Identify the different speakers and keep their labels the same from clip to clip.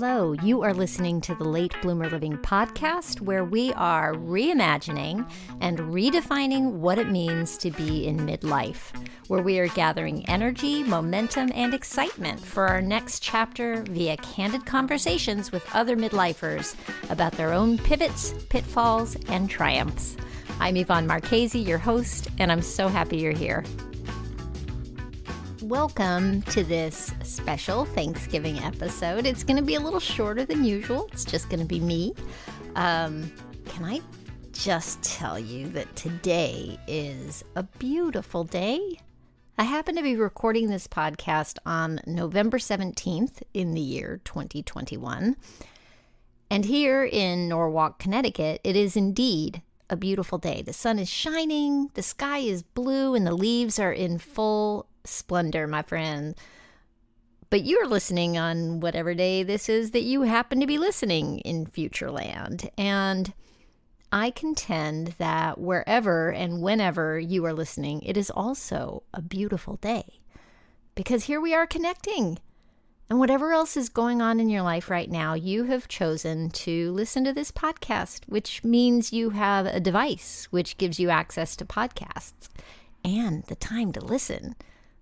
Speaker 1: Hello, you are listening to the Late Bloomer Living podcast, where we are reimagining and redefining what it means to be in midlife, where we are gathering energy, momentum, and excitement for our next chapter via candid conversations with other midlifers about their own pivots, pitfalls, and triumphs. I'm Yvonne Marchese, your host, and I'm so happy you're here. Welcome to this special Thanksgiving episode. It's going to be a little shorter than usual. It's just going to be me. Can I just tell you that today is a beautiful day? I happen to be recording this podcast on November 17th in the year 2021. And here in Norwalk, Connecticut, it is indeed a beautiful day. The sun is shining, the sky is blue, and the leaves are in full splendor, my friend. But you're listening on whatever day this is that you happen to be listening in Futureland. And I contend that wherever and whenever you are listening, it is also a beautiful day. Because here we are connecting. And whatever else is going on in your life right now, you have chosen to listen to this podcast, which means you have a device which gives you access to podcasts and the time to listen.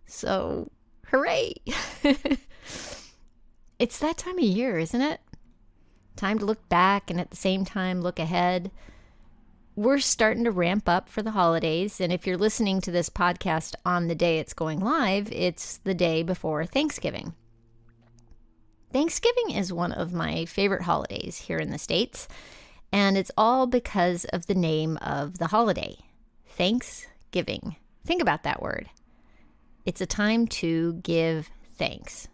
Speaker 1: So, hooray! It's that time of year, isn't it? Time to look back and at the same time look ahead. We're starting to ramp up for the holidays, and if you're listening to this podcast on the day it's going live, it's the day before Thanksgiving. Thanksgiving is one of my favorite holidays here in the States, and it's all because of the name of the holiday, Thanksgiving. Think about that word. It's a time to give thanks.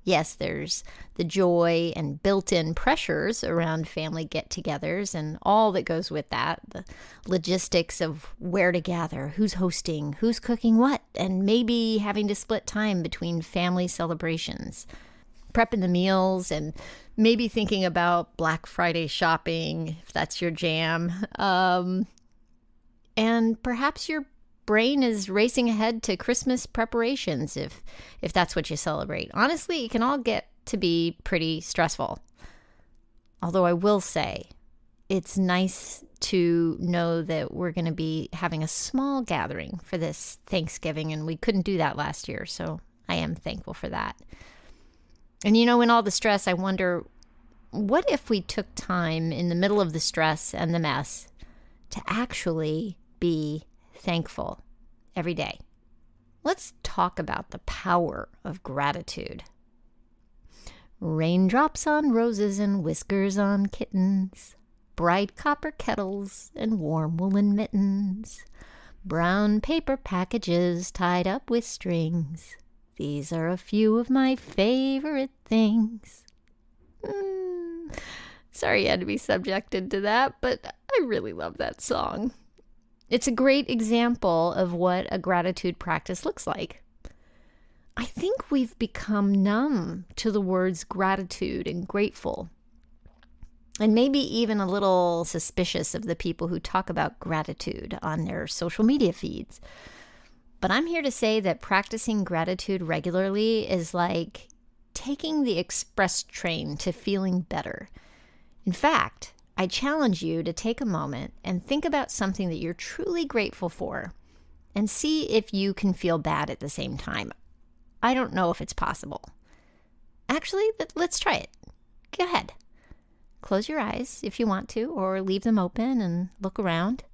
Speaker 1: Yes, there's the joy and built-in pressures around family get-togethers and all that goes with that, the logistics of where to gather, who's hosting, who's cooking what, and maybe having to split time between family celebrations, prepping the meals, and maybe thinking about Black Friday shopping, if that's your jam. And perhaps your brain is racing ahead to Christmas preparations if that's what you celebrate. Honestly, it can all get to be pretty stressful. Although I will say, it's nice to know that we're going to be having a small gathering for this Thanksgiving, and we couldn't do that last year, so I am thankful for that. And you know, in all the stress, I wonder, what if we took time in the middle of the stress and the mess to actually be thankful every day? Let's talk about the power of gratitude. Raindrops on roses and whiskers on kittens, bright copper kettles and warm woolen mittens, brown paper packages tied up with strings. These are a few of my favorite things. Sorry you had to be subjected to that, but I really love that song. It's a great example of what a gratitude practice looks like. I think we've become numb to the words gratitude and grateful, and maybe even a little suspicious of the people who talk about gratitude on their social media feeds. But I'm here to say that practicing gratitude regularly is like taking the express train to feeling better. In fact, I challenge you to take a moment and think about something that you're truly grateful for and see if you can feel bad at the same time. I don't know if it's possible. Actually, let's try it. Go ahead. Close your eyes if you want to, or leave them open and look around.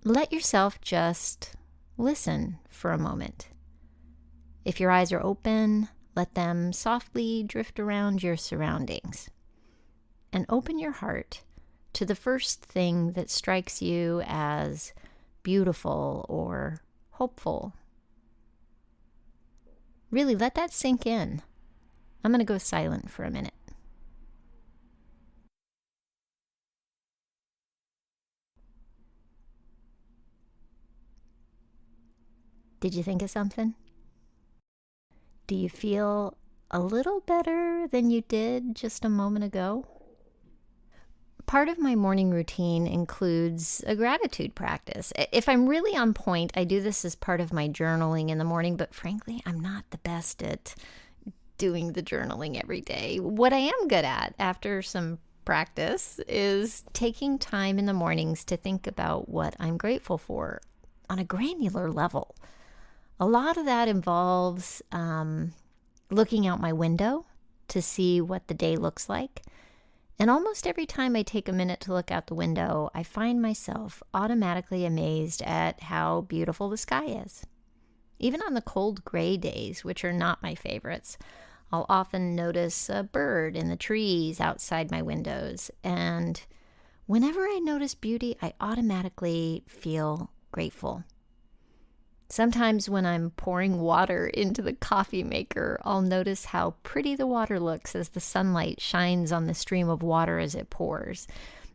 Speaker 1: Let yourself just listen for a moment. If your eyes are open, let them softly drift around your surroundings. And open your heart to the first thing that strikes you as beautiful or hopeful. Really, let that sink in. I'm going to go silent for a minute. Did you think of something? Do you feel a little better than you did just a moment ago? Part of my morning routine includes a gratitude practice. If I'm really on point, I do this as part of my journaling in the morning, but frankly, I'm not the best at doing the journaling every day. What I am good at after some practice is taking time in the mornings to think about what I'm grateful for on a granular level. A lot of that involves looking out my window to see what the day looks like. And almost every time I take a minute to look out the window, I find myself automatically amazed at how beautiful the sky is. Even on the cold gray days, which are not my favorites, I'll often notice a bird in the trees outside my windows. And whenever I notice beauty, I automatically feel grateful. Sometimes when I'm pouring water into the coffee maker, I'll notice how pretty the water looks as the sunlight shines on the stream of water as it pours.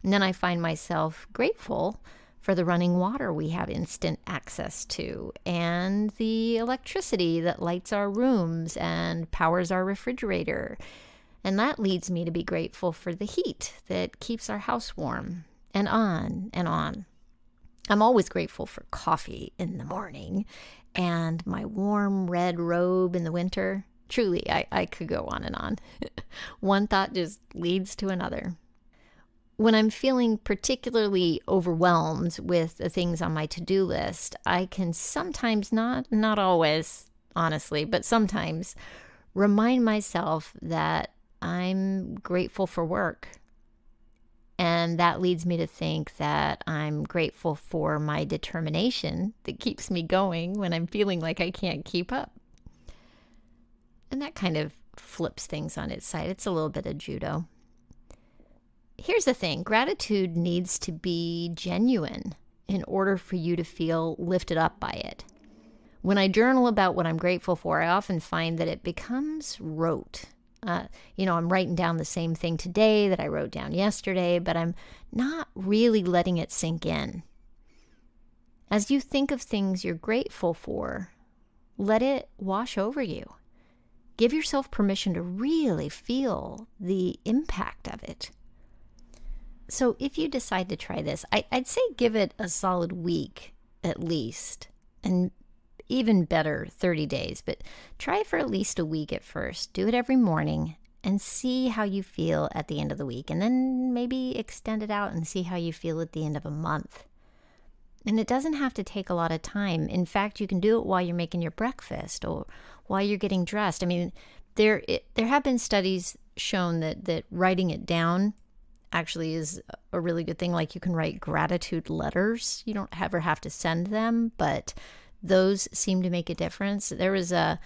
Speaker 1: And then I find myself grateful for the running water we have instant access to, and the electricity that lights our rooms and powers our refrigerator. And that leads me to be grateful for the heat that keeps our house warm, and on and on. I'm always grateful for coffee in the morning and my warm red robe in the winter. Truly, I could go on and on. One thought just leads to another. When I'm feeling particularly overwhelmed with the things on my to-do list, I can sometimes, not always, honestly, but sometimes remind myself that I'm grateful for work. And that leads me to think that I'm grateful for my determination that keeps me going when I'm feeling like I can't keep up. And that kind of flips things on its side. It's a little bit of judo. Here's the thing. Gratitude needs to be genuine in order for you to feel lifted up by it. When I journal about what I'm grateful for, I often find that it becomes rote. I'm writing down the same thing today that I wrote down yesterday, but I'm not really letting it sink in. As you think of things you're grateful for, let it wash over you. Give yourself permission to really feel the impact of it. So if you decide to try this, I'd say give it a solid week at least, and even better, 30 days, but try for at least a week at first. Do it every morning and see how you feel at the end of the week, and then maybe extend it out and see how you feel at the end of a month. And it doesn't have to take a lot of time. In fact, you can do it while you're making your breakfast or while you're getting dressed. I mean, there have been studies shown that writing it down actually is a really good thing. Like, you can write gratitude letters. You don't ever have to send them, but those seem to make a difference. There was an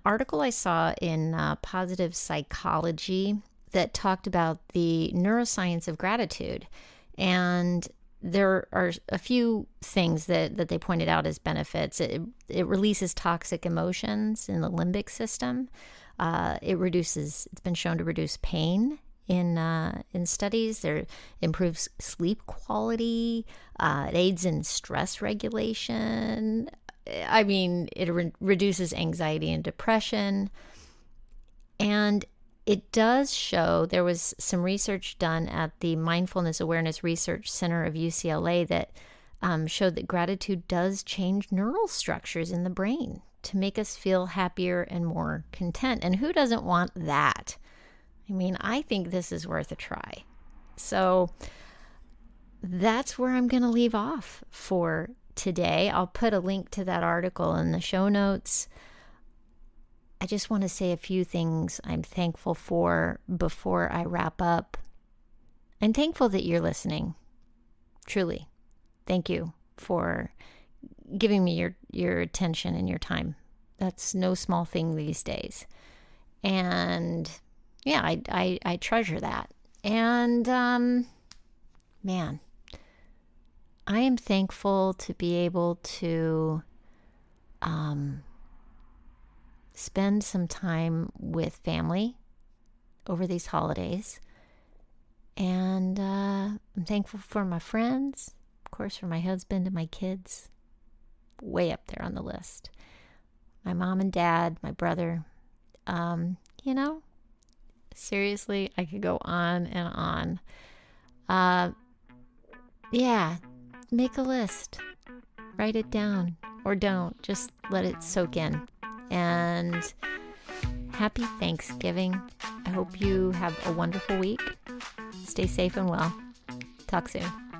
Speaker 1: article I saw in Positive Psychology that talked about the neuroscience of gratitude. And there are a few things that they pointed out as benefits. It releases toxic emotions in the limbic system. It's been shown to reduce pain in studies. There improves sleep quality. It aids in stress regulation. I mean, it reduces anxiety and depression. And it does show, there was some research done at the Mindfulness Awareness Research Center of UCLA that showed that gratitude does change neural structures in the brain to make us feel happier and more content. And who doesn't want that? I mean, I think this is worth a try. So that's where I'm going to leave off for today. I'll put a link to that article in the show notes. I just want to say a few things I'm thankful for before I wrap up. I'm thankful that you're listening. Truly. Thank you for giving me your attention and your time. That's no small thing these days. And yeah, I treasure that. And man, I am thankful to be able to spend some time with family over these holidays. And I'm thankful for my friends, of course, for my husband and my kids. Way up there on the list. My mom and dad, my brother. Seriously, I could go on and on. Yeah, make a list. Write it down. Or don't. Just let it soak in. And happy Thanksgiving. I hope you have a wonderful week. Stay safe and well. Talk soon.